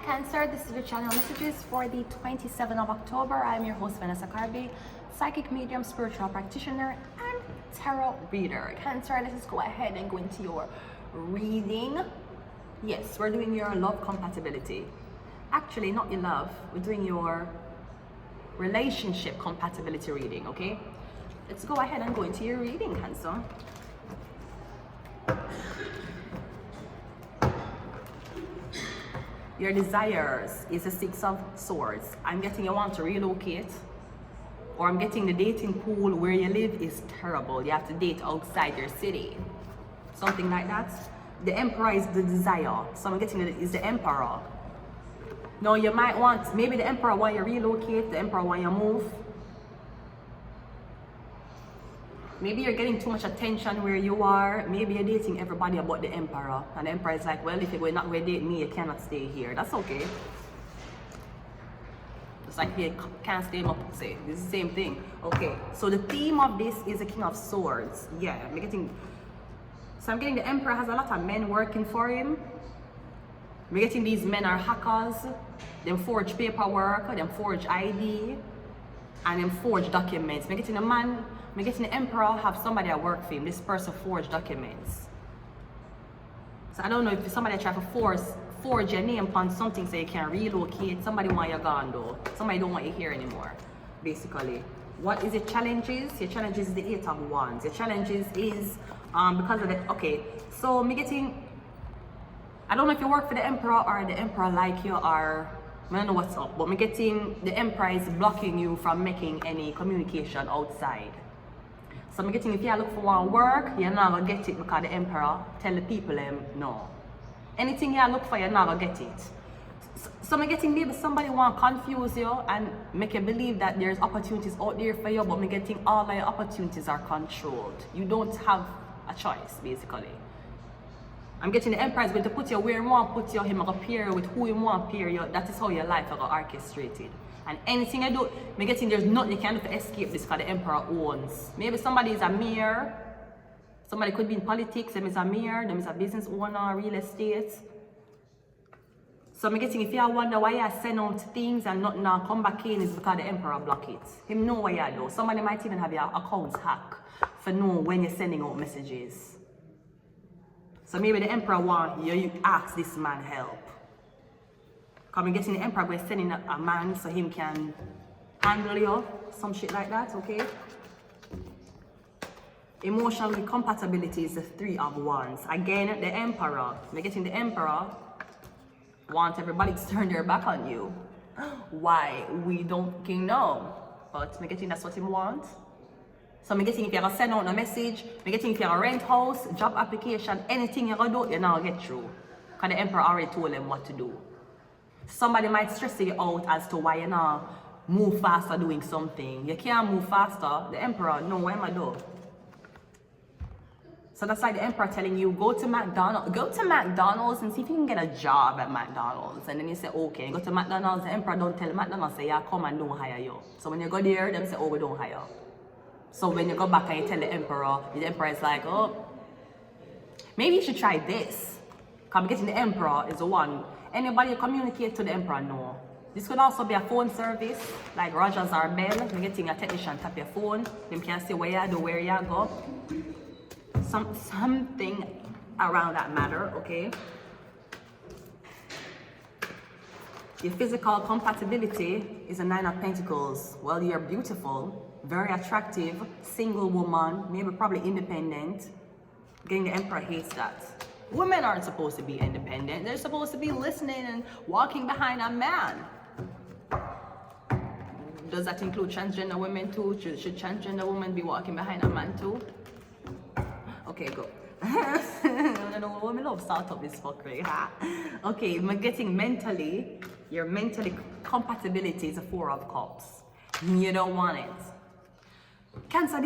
Cancer, this is your channel messages for the 27th of October. I'm your host Vanessa Carby, psychic medium, spiritual practitioner, and tarot reader. Cancer, let's just go ahead and go into your reading. Yes, we're doing your love compatibility. Actually, not your love, we're doing your relationship compatibility reading, okay? Let's go ahead and go into your reading, Cancer. Your desires is a 6 of Swords. I'm getting you want to relocate, or I'm getting the dating pool where you live is terrible. You have to date outside your city. Something like that. The Emperor is the desire. So I'm getting it is the Emperor. Now you might want, maybe the Emperor want you relocate, the Emperor want you move. Maybe you're getting too much attention where you are. Maybe you're dating everybody about the Emperor. And the Emperor is like, well, if you're not going to date me, you cannot stay here. That's okay. It's like you can't stay up, say. This is the same thing. Okay, so the theme of this is the King of Swords. Yeah, I'm getting the Emperor has a lot of men working for him. I'm getting these men are hackers. Them forge paperwork, them forge ID, and them forge documents. I'm getting a man. I'm getting the Emperor have somebody at work for him. This person forged documents. So I don't know if somebody try to forge your name upon something so you can relocate. Somebody want you gone though. Somebody don't want you here anymore. Basically. What is your challenges? Your challenges is the 8 of Wands. Your challenges is because of the so me getting, I don't know if you work for the Emperor or the Emperor like you, or I don't know what's up, but me getting the Emperor is blocking you from making any communication outside. So I'm getting, if you look for one work, you're not gonna get it because the Emperor tell the people no. Anything you look for, you're not gonna get it. So I'm getting maybe somebody want to confuse you and make you believe that there's opportunities out there for you, but I'm getting all your opportunities are controlled. You don't have a choice, basically. I'm getting the Emperor is going to put you where you want to put you, him going to pair with who you want to pair you. That is how your life is orchestrated. And anything I do, I'm getting there's nothing you can do to escape this because the Emperor owns. Maybe somebody is a mayor, somebody could be in politics, them is a mayor, them is a business owner, real estate. So I'm getting, if you wonder why you send out things and nothing now come back in, is because the Emperor block it. Him know what you do. Somebody might even have your accounts hacked for know when you're sending out messages. So maybe the Emperor want you ask this man help. Because I'm getting the Emperor going sending a man so him can handle you, some shit like that, okay? Emotional compatibility is the 3 of Wands. Again, the Emperor. I'm getting the Emperor want everybody to turn their back on you. Why? We don't fucking know. But I'm getting that's what him wants. So I'm getting if you're gonna send out a message, I'm getting if you're gonna rent house, job application, anything you're gonna do, you're not gonna get through. Because the Emperor already told them what to do. Somebody might stress you out as to why you're not move faster doing something. You can't move faster. The Emperor, no, what am I doing? So that's like the Emperor telling you, go to McDonald's and see if you can get a job at McDonald's. And then you say, okay, go to McDonald's. The Emperor don't tell McDonald's, say, yeah, come and don't hire you. So when you go there, them say, oh, we don't hire. So when you go back and you tell the Emperor is like, oh, maybe you should try this. Because I'm getting the Emperor is the one. Anybody you communicate to the Emperor, no. This could also be a phone service, like Rogers or Bell. You're getting a technician tap your phone. Them can see where you do, where you go. Something around that matter, okay? Your physical compatibility is a 9 of Pentacles. Well, you're beautiful, very attractive, single woman, maybe probably independent. Getting the Emperor hates that. Women aren't supposed to be independent. They're supposed to be listening and walking behind a man. Does that include transgender women too? Should transgender women be walking behind a man too? Okay, go. I don't know, women love start up this fuckery. Okay, I'm getting mentally, your mentally compatibility is a 4 of Cups. You don't want it. Cancer,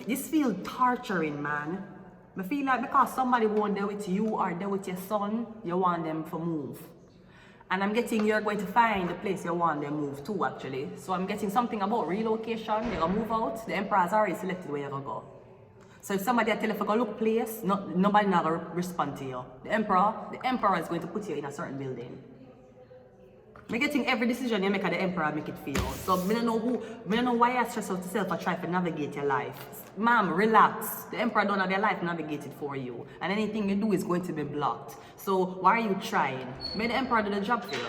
this feels torturing, man. I feel like because somebody won't there with you or there with your son, you want them to move. And I'm getting you're going to find the place you want them to move to, actually. So I'm getting something about relocation. You're going to move out. The Emperor has already selected where you're going to go. So if somebody tell you if you go look place, nobody not going to respond to you. The emperor is going to put you in a certain building. Me getting every decision you make at the emperor make it feel. So me don't know why you stress out yourself or try to navigate your life. Ma'am, relax. The emperor don't have your life navigated for you. And anything you do is going to be blocked. So why are you trying? Make the emperor do the job for you.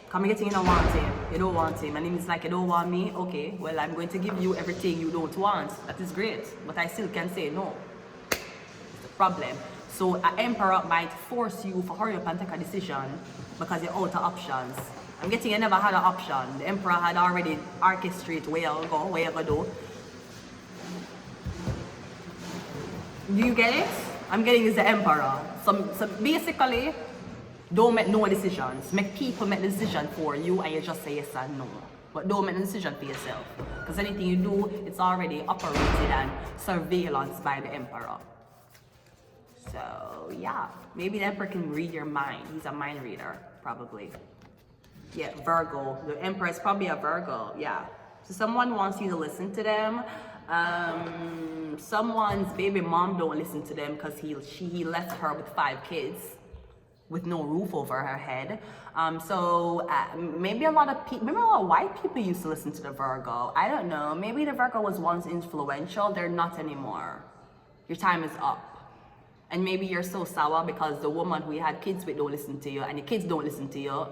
Come getting you don't want him. You don't want him. And it's like you don't want me. Okay, well I'm going to give you everything you don't want. That is great. But I still can say no. It's a problem. So an emperor might force you to hurry up and take a decision because you're out of options. I'm getting you never had an option. The emperor had already orchestrated where you go, where you go do. Do you get it? I'm getting is the emperor. So basically, don't make no decisions. Make people make the decision for you and you just say yes and no. But don't make the decision for yourself. Because anything you do, it's already operated and surveillance by the emperor. So yeah, maybe the emperor can read your mind. He's a mind reader, probably. Yeah, Virgo. The emperor is probably a Virgo. Yeah. So someone wants you to listen to them. Someone's baby mom don't listen to them because he left her with 5 kids with no roof over her head. Maybe a lot of people, maybe a lot of white people used to listen to the Virgo. I don't know. Maybe the Virgo was once influential. They're not anymore. Your time is up. And maybe you're so sour because the woman who you had kids with don't listen to you and your kids don't listen to you.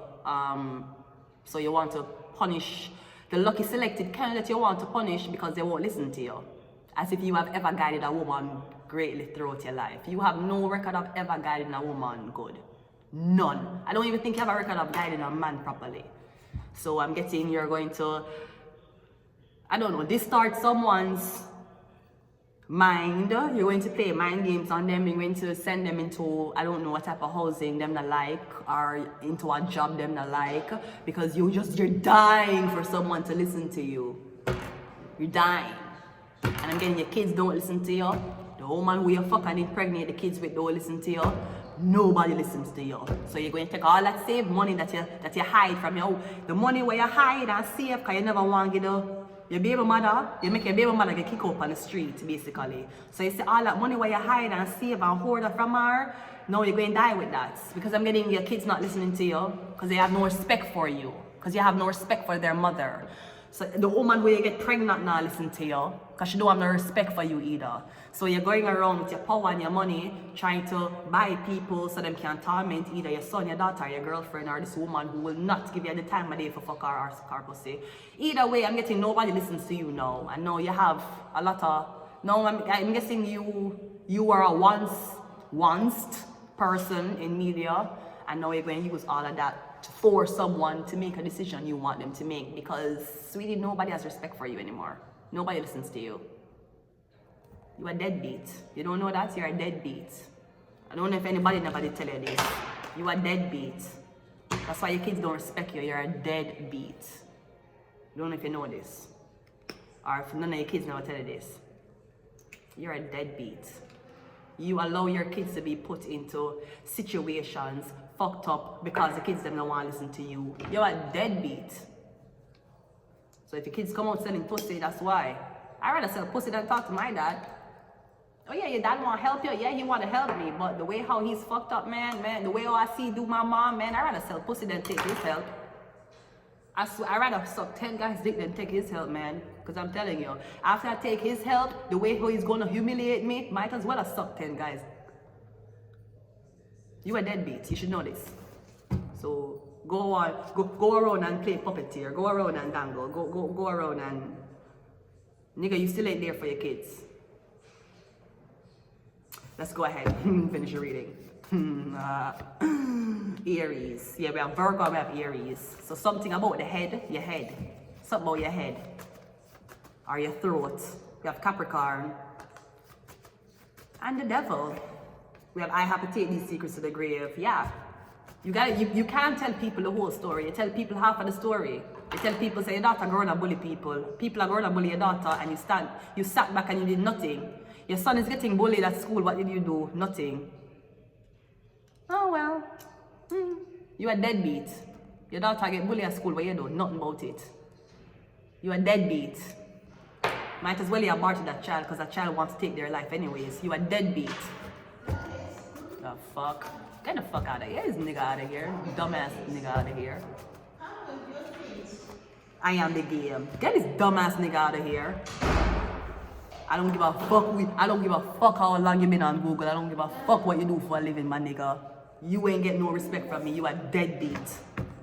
So you want to punish the lucky selected candidate you want to punish because they won't listen to you. As if you have ever guided a woman greatly throughout your life. You have no record of ever guiding a woman good. None. I don't even think you have a record of guiding a man properly. So I'm getting you're going to, I don't know, distort someone's mind. You're going to play mind games on them. You're going to send them into, I don't know what type of housing them not like, or into a job them not like, because you're dying for someone to listen to you. You're dying. And I'm getting your kids don't listen to you. The woman who you fuck and impregnate the kids with don't listen to you. Nobody listens to you. So you're going to take all that saved money that you hide from your, the money where you hide and save because you never want to get your baby mother, you make your baby mother get kicked up on the street, basically. So you see all that money where you hide and save and hoard from her, now you're going to die with that. Because I'm getting your kids not listening to you, because they have no respect for you, because you have no respect for their mother. So the woman where you get pregnant now listen to you, because she don't have no respect for you either. So you're going around with your power and your money, trying to buy people so them can torment either your son, your daughter, your girlfriend, or this woman who will not give you the time of day for fuck her or pussy. Either way, I'm getting nobody listens to you now. And now you have a lot of, now I'm guessing you were a once person in media, and now you're going to use all of that to force someone to make a decision you want them to make, because sweetie, nobody has respect for you anymore. Nobody listens to you. You are deadbeat. You don't know that? You're a deadbeat. I don't know if anybody never did tell you this. You are deadbeat. That's why your kids don't respect you. You're a deadbeat. I don't know if you know this. Or if none of your kids never tell you this. You're a deadbeat. You allow your kids to be put into situations fucked up because the kids don't want to listen to you. You're a deadbeat. So if your kids come out selling pussy, that's why. I'd rather sell pussy than talk to my dad. Oh yeah, your dad want to help you. Yeah, he want to help me. But the way how he's fucked up, man, the way how I see do my mom, man, I'd rather sell pussy than take his help. I swear, I'd rather suck 10 guys' dick than take his help, man. Because I'm telling you, after I take his help, the way how he's going to humiliate me, might as well have sucked 10 guys. You are deadbeat. You should know this. So go on, go around and play puppeteer. Go around and dangle. Go around and... Nigga, you still ain't there for your kids. Let's go ahead and finish your reading. Aries. Yeah, we have Virgo, we have Aries. So something about the head, your head. Something about your head. Or your throat. We have Capricorn. And the devil. We have I have to take these secrets to the grave. Yeah. You can't tell people the whole story. You tell people half of the story. You tell people, say your daughter growing up bully people. People are growing up bully your daughter, and you sat back and you did nothing. Your son is getting bullied at school. What did you do? Nothing. Oh well. You are deadbeat. Your daughter get bullied at school, but you do nothing about it. You are deadbeat. Might as well you abort that child because that child wants to take their life anyways. You are deadbeat. The fuck? Get the fuck out of here. This nigga out of here. Dumbass nigga out of here. I am the game. Get this dumbass nigga out of here. I don't give a fuck how long you been on Google. I don't give a fuck what you do for a living, my nigga. You ain't get no respect from me. You a deadbeat.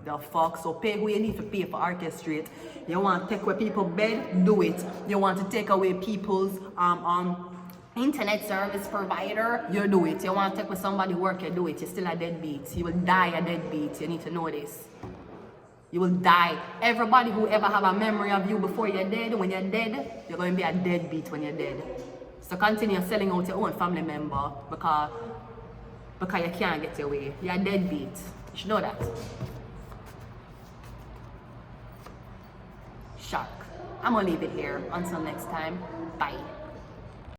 The fuck? So pay who you need to pay for orchestrate. You want to take away people's bed? Do it. You want to take away people's internet service provider? You do it. You want to take away somebody work? You do it. You're still a deadbeat. You will die a deadbeat. You need to know this. You will die. Everybody who ever have a memory of you before you're dead, when you're dead, you're going to be a deadbeat when you're dead. So continue selling out your own family member because you can't get your way. You're a deadbeat. You should know that. Shark. I'm going to leave it here. Until next time. Bye.